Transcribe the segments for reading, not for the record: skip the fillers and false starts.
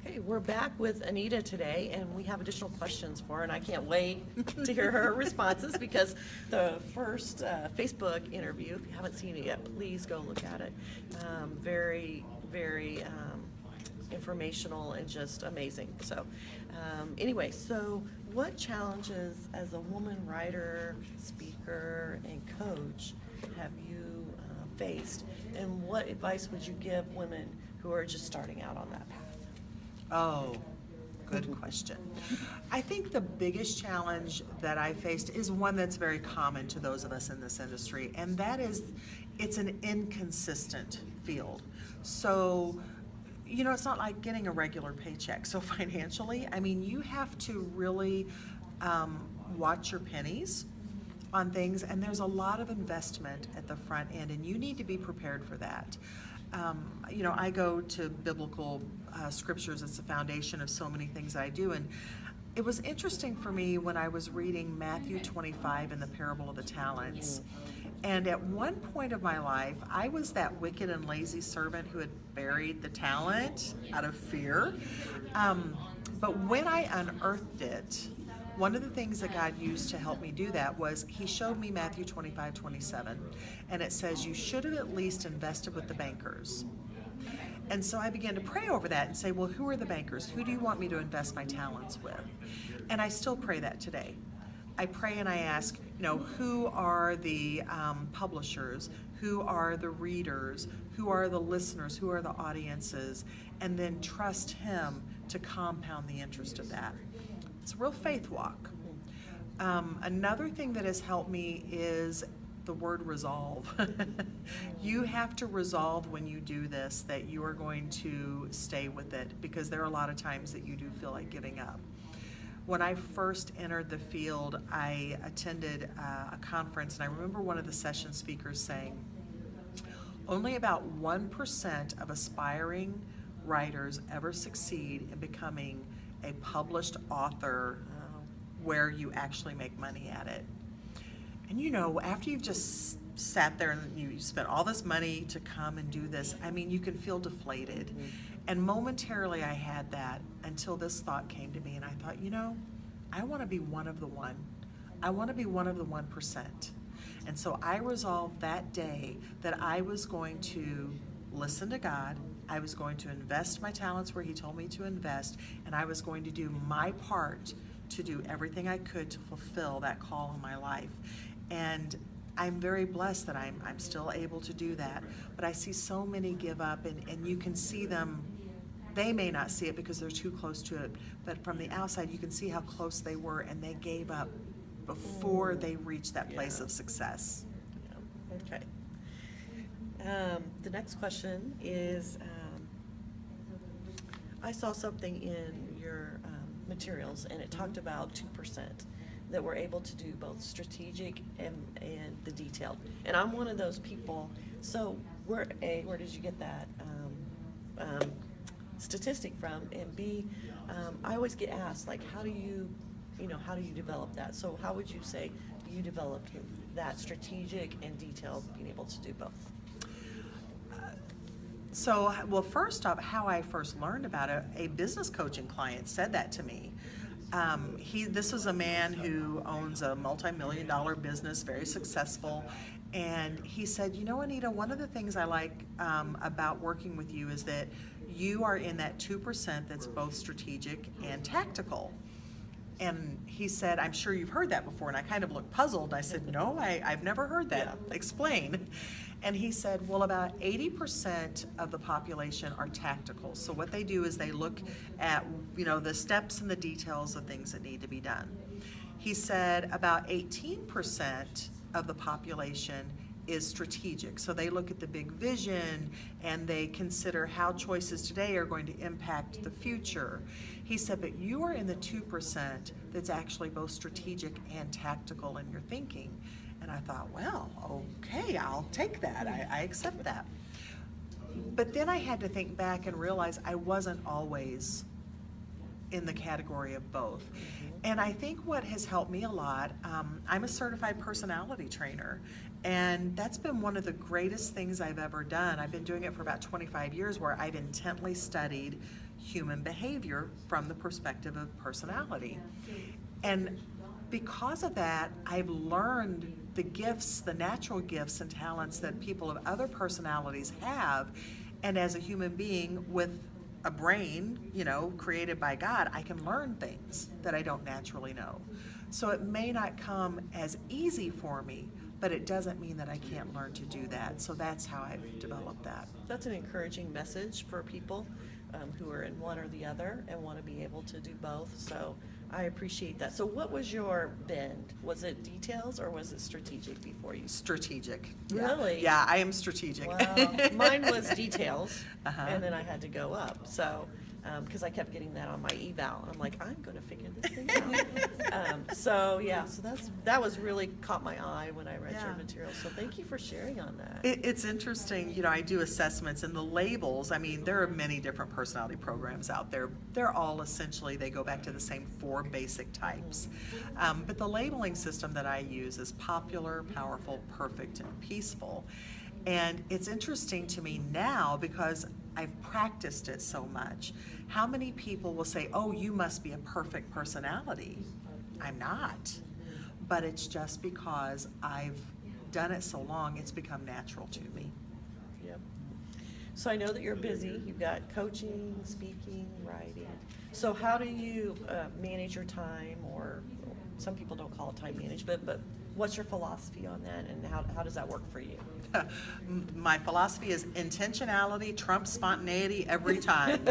Okay, we're back with Anita today, and we have additional questions for her, and I can't wait to hear her responses because the first Facebook interview, if you haven't seen it yet, please go look at it. Very, very informational and just amazing. So, anyway, so what challenges as a woman writer, speaker, and coach have you faced, and what advice would you give women who are just starting out on that path? Oh, good question. I think the biggest challenge that I faced is one that's very common to those of us in this industry, and that is it's an inconsistent field. So, it's not like getting a regular paycheck. So financially, I mean, you have to really watch your pennies on things, and there's a lot of investment at the front end, and you need to be prepared for that. I go to biblical scriptures. It's the foundation of so many things I do. And it was interesting for me when I was reading Matthew 25 in the parable of the talents. And at one point of my life, I was that wicked and lazy servant who had buried the talent out of fear. But when I unearthed it, one of the things that God used to help me do that was He showed me Matthew 25:27, and it says, you should have at least invested with the bankers. And so I began to pray over that and say, well, who are the bankers? Who do you want me to invest my talents with? And I still pray that today. I pray and I ask, who are the publishers? Who are the readers? Who are the listeners? Who are the audiences? And then trust Him to compound the interest of that. It's a real faith walk. Another thing that has helped me is the word resolve. You have to resolve when you do this that you are going to stay with it, because there are a lot of times that you do feel like giving up. When I first entered the field, I attended a conference, and I remember one of the session speakers saying, only about 1% of aspiring writers ever succeed in becoming a published author where you actually make money at it. And after you've just sat there and you spent all this money to come and do this, I mean, you can feel deflated. Mm-hmm. And momentarily I had that until this thought came to me, and I thought, I want to be one of the one. I want to be one of the 1%. And so I resolved that day that I was going to listen to God. I was going to invest my talents where He told me to invest, and I was going to do my part to do everything I could to fulfill that call in my life. And I'm very blessed that I'm still able to do that. But I see so many give up, and you can see them. They may not see it because they're too close to it, but from the outside you can see how close they were, and they gave up before they reached that place of success. Yeah. Okay. The next question is, I saw something in your materials, and it talked about 2% that were able to do both strategic and the detailed. And I'm one of those people. So where did you get that statistic from? And B, I always get asked, like, how do you develop that? So how would you say you developed that strategic and detailed, being able to do both? Well, first off, how I first learned about it, a business coaching client said that to me. This was a man who owns a multi-million-dollar business, very successful, and he said, Anita, one of the things I like about working with you is that you are in that 2% that's both strategic and tactical. And he said, I'm sure you've heard that before. And I kind of looked puzzled. I said, no, I've never heard that. Yeah. Explain. And he said, well, about 80% of the population are tactical. So what they do is they look at, the steps and the details of things that need to be done. He said about 18% of the population is strategic. So they look at the big vision and they consider how choices today are going to impact the future. He said, but you are in the 2% that's actually both strategic and tactical in your thinking. And I thought, well, okay, I'll take that. I accept that. But then I had to think back and realize I wasn't always in the category of both. And I think what has helped me a lot, I'm a certified personality trainer, and that's been one of the greatest things I've ever done. I've been doing it for about 25 years, where I've intently studied human behavior from the perspective of personality. And because of that, I've learned the gifts, the natural gifts and talents that people of other personalities have. And as a human being with a brain, created by God, I can learn things that I don't naturally know. So it may not come as easy for me, but it doesn't mean that I can't learn to do that. So that's how I've developed that. That's an encouraging message for people who are in one or the other and want to be able to do both. So I appreciate that. So what was your bend? Was it details or was it strategic before you? Strategic. Really? Yeah, I am strategic. Wow. Mine was details, Uh-huh. and then I had to go up. So, because I kept getting that on my eval, I'm like, I'm going to figure this thing out. So that was really caught my eye when I read your Yeah. material. So thank you for sharing on that. It's interesting, I do assessments, and the labels, there are many different personality programs out there. They're all essentially, they go back to the same 4 basic types. But the labeling system that I use is popular, powerful, perfect, and peaceful. And it's interesting to me now because I've practiced it so much. How many people will say, oh, you must be a perfect personality? I'm not. But it's just because I've done it so long, it's become natural to me. Yep. So I know that you're busy. You've got coaching, speaking, writing. So how do you manage your time, or some people don't call it time management, but what's your philosophy on that, and how does that work for you? My philosophy is intentionality trumps spontaneity every time.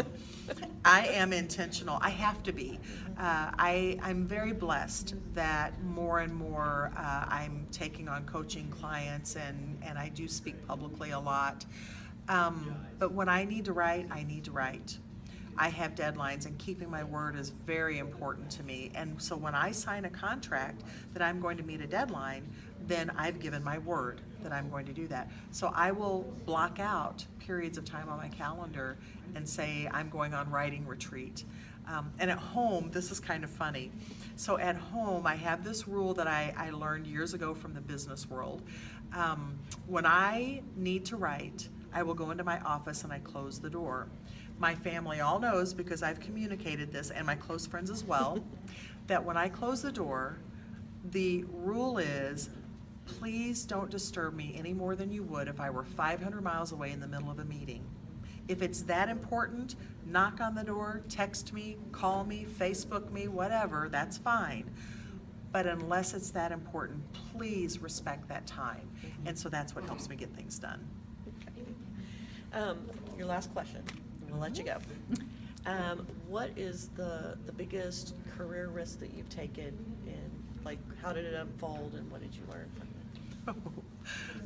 I am intentional. I have to be. I'm very blessed that more and more I'm taking on coaching clients, and I do speak publicly a lot. But when I need to write, I need to write. I have deadlines, and keeping my word is very important to me. And so when I sign a contract that I'm going to meet a deadline, then I've given my word that I'm going to do that. So I will block out periods of time on my calendar and say I'm going on writing retreat. And at home, this is kind of funny. So at home, I have this rule that I learned years ago from the business world. When I need to write, I will go into my office and I close the door. My family all knows, because I've communicated this, and my close friends as well, that when I close the door, the rule is, please don't disturb me any more than you would if I were 500 miles away in the middle of a meeting. If it's that important, knock on the door, text me, call me, Facebook me, whatever, that's fine. But unless it's that important, please respect that time. And so that's what helps me get things done. Okay. Your last question. I'm going to let you go. What is the biggest career risk that you've taken, and how did it unfold, and what did you learn from it?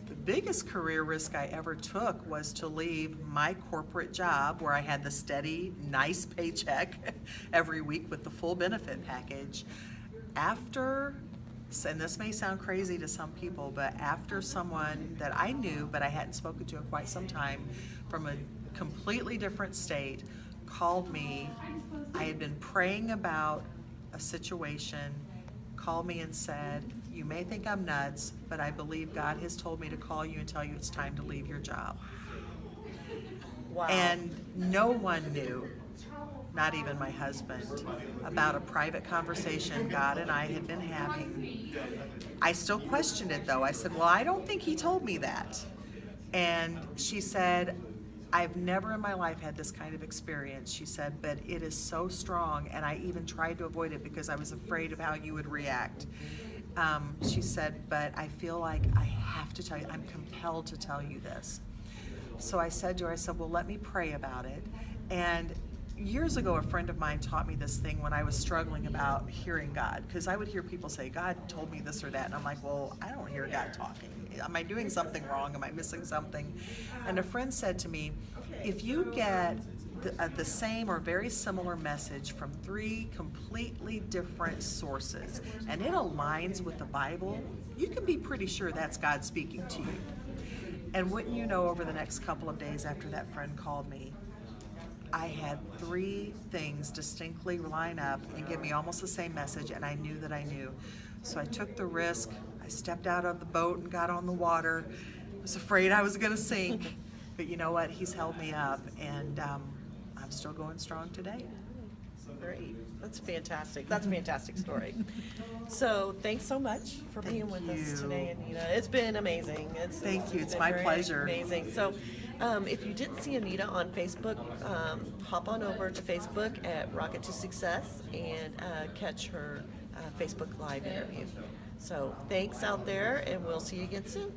The biggest career risk I ever took was to leave my corporate job, where I had the steady, nice paycheck every week with the full benefit package, after, and this may sound crazy to some people, but after someone that I knew but I hadn't spoken to in quite some time from a completely different state called me. I had been praying about a situation, called me and said, you may think I'm nuts, but I believe God has told me to call you and tell you it's time to leave your job. Wow. And no one knew, not even my husband, about a private conversation God and I had been having. I still questioned it, though. I said, well, I don't think he told me that. And she said, I've never in my life had this kind of experience, she said, but it is so strong, and I even tried to avoid it because I was afraid of how you would react. She said, but I feel like I have to tell you, I'm compelled to tell you this. So I said to her, well, let me pray about it. And years ago, a friend of mine taught me this thing when I was struggling about hearing God, because I would hear people say, God told me this or that, and I'm like, well, I don't hear God talking. Am I doing something wrong? Am I missing something? And a friend said to me, if you get the same or very similar message from 3 completely different sources, and it aligns with the Bible, you can be pretty sure that's God speaking to you. And wouldn't you know, over the next couple of days after that friend called me, I had 3 things distinctly line up and give me almost the same message, and I knew that I knew. So I took the risk. I stepped out of the boat and got on the water. I was afraid I was going to sink, but you know what? He's held me up, and I'm still going strong today. Great. That's fantastic. That's a fantastic story. So thanks so much for being with us you. today, Anita. It's been amazing. Thank you. It's been my very pleasure. Amazing. So if you didn't see Anita on Facebook, hop on over to Facebook at Rocket to Success and catch her Facebook Live interview. So thanks out there, and we'll see you again soon.